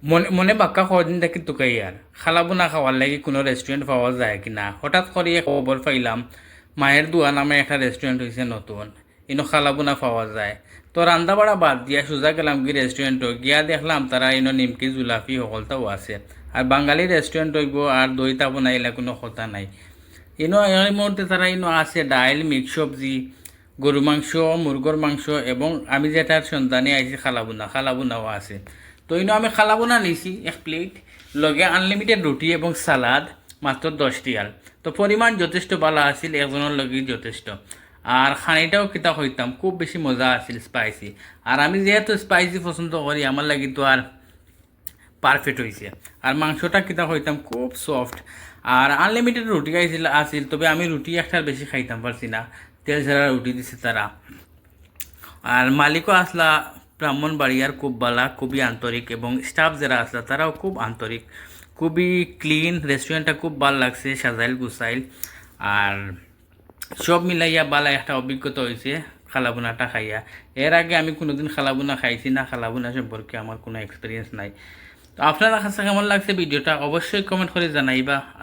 মনে মনে বাক্কা কদিন দেখি তোকে আর খালাবো না খাওয়ার লাগি কোনো রেস্টুরেন্ট পাওয়া যায় কিনা হঠাৎ করে খবর পাইলাম মায়ের দোয়া নামে একটা রেস্টুরেন্ট হয়েছে নতুন ইনো খালাবো না পাওয়া যায়। তো রান্দা বাড়া বাদ দিয়া সোজা গেলাম কি রেস্টুরেন্টও গিয়া দেখলাম তারা ইনো নিমকি জুলাফি সকলটাও আছে। আর বাঙালি রেস্টুরেন্ট হইব আর দই তাবো না এলা কোনো কথা নাই। ইনো এই মুহূর্তে তারা ইনো আছে ডাইল মিক্স সবজি গরু মাংস মুরগোর মাংস এবং আমি যেটার সন্তানে আইছি খালাবুনাও আছে। তো ইনো আমি খালাবুনা নিছি 1 প্লেট লগে আনলিমিটেড রুটি এবং সালাদ মাত্র 10 টিয়াল। তো পরিমাণ যথেষ্ট ভালো আছিল, একজনের লগে যথেষ্ট। আর খানিটাও কিতা হইতাম খুব বেশি মজা আছিল স্পাইসি। আর আমি যেহেতু স্পাইসি পছন্দ করি আমার লাগি তো আর পারফেক্ট হয়েছে। আর মাংসটা কিতা হইতাম খুব সফট। আর আনলিমিটেড রুটি আসিল, তবে আমি রুটি একটার বেশি খাইতাম পারছি না, তেল ছাড়া রুটি দিছে তারা। আর মালিকও আসলা ব্রাহ্মণবাড়িয়ার খুব বালা, খুবই আন্তরিক, এবং স্টাফ যারা আসলা তারাও খুব আন্তরিক, খুবই ক্লিন। রেস্টুরেন্টটা খুব ভালো লাগছে, সাজাইল গুছাইল। আর সব মিলাইয়া বালা একটা অভিজ্ঞতা হয়েছে খালাবুনাটা খাইয়া। এর আগে আমি কোনোদিন খালাবুনা খাইছি না, খালাবুনা সম্পর্কে আমার কোনো এক্সপিরিয়েন্স নাই। তো আপনারা কাছে কেমন লাগছে ভিডিওটা অবশ্যই কমেন্ট করে জানাইবা।